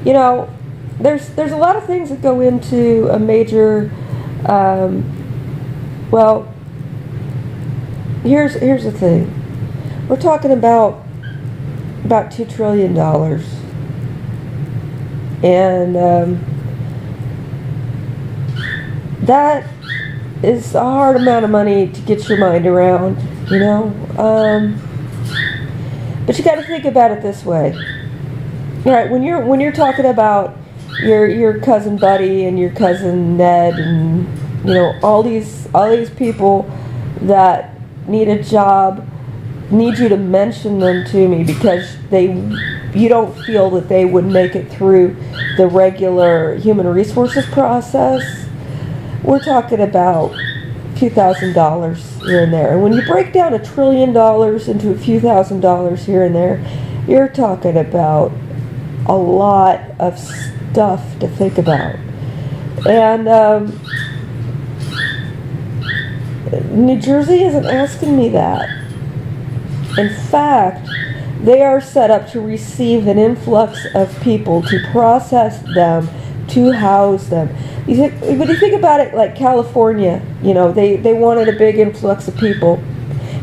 you know, there's a lot of things that go into a major, well, here's the thing. We're talking about $2 trillion. And that is a hard amount of money to get your mind around, you know. But you got to think about it this way. All right, when you're talking about your cousin Buddy and your cousin Ned and you know all these people that need a job, need you to mention them to me because you don't feel that they would make it through the regular human resources process. We're talking about a few $1,000s here and there. And when you break down $1 trillion into a few $1,000s here and there, you're talking about a lot of stuff to think about. And New Jersey isn't asking me that. In fact, they are set up to receive an influx of people, to process them, to house them. When you think about it, like California, you know, they wanted a big influx of people,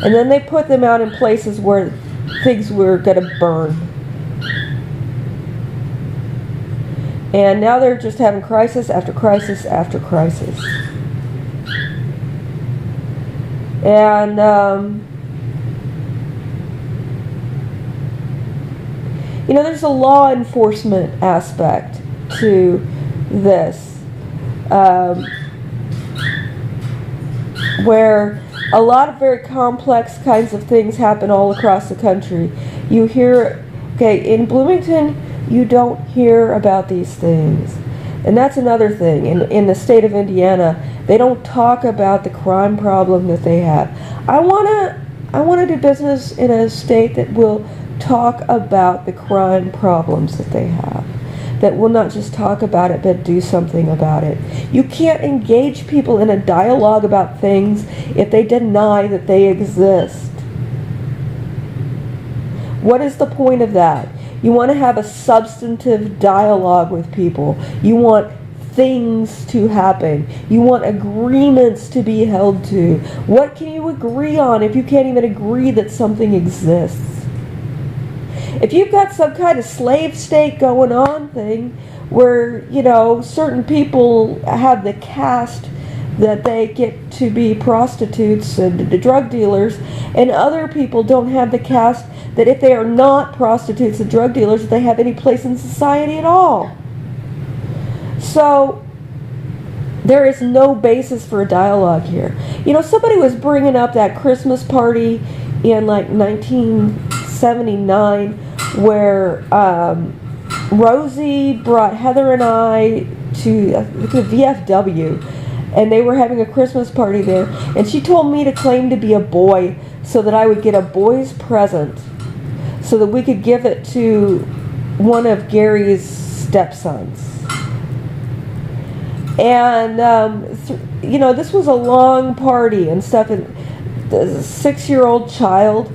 and then they put them out in places where things were going to burn. And now they're just having crisis after crisis after crisis. And you know, there's a law enforcement aspect to this, where a lot of very complex kinds of things happen all across the country. You hear, okay, in Bloomington, you don't hear about these things. And that's another thing. In the state of Indiana, they don't talk about the crime problem that they have. I want to do business in a state that will talk about the crime problems that they have, that will not just talk about it but do something about it. You can't engage people in a dialogue about things if they deny that they exist. What is the point of that? You want to have a substantive dialogue with people. You want things to happen. You want agreements to be held to. What can you agree on if you can't even agree that something exists? If you've got some kind of slave state going on thing where, you know, certain people have the caste that they get to be prostitutes and drug dealers, and other people don't have the caste that if they are not prostitutes and drug dealers, they have any place in society at all. So there is no basis for a dialogue here. You know, somebody was bringing up that Christmas party in like 1979 where Rosie brought Heather and I to the VFW, and they were having a Christmas party there, and she told me to claim to be a boy so that I would get a boy's present so that we could give it to one of Gary's stepsons. And you know, this was a long party and stuff, and the 6-year-old child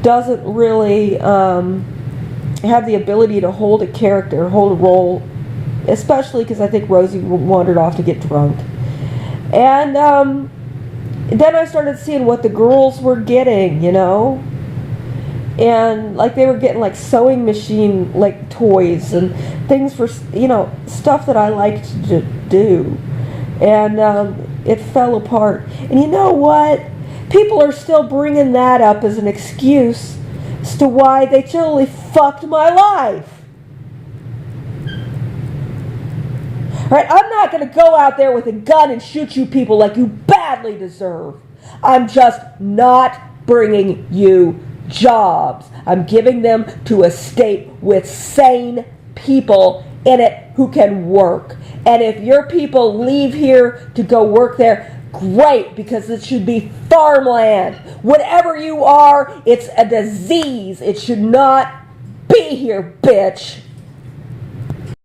doesn't really have the ability to hold a character, hold a role, especially because I think Rosie wandered off to get drunk. And then I started seeing what the girls were getting, you know, and like they were getting like sewing machine like toys and things for, you know, stuff that I liked to do, and it fell apart. And you know what? People are still bringing that up as an excuse as to why they totally fucked my life. Right? I'm not going to go out there with a gun and shoot you people like you badly deserve. I'm just not bringing you jobs. I'm giving them to a state with sane people in it who can work. And if your people leave here to go work there, great, because it should be farmland. Whatever you are, it's a disease. It should not be here, bitch.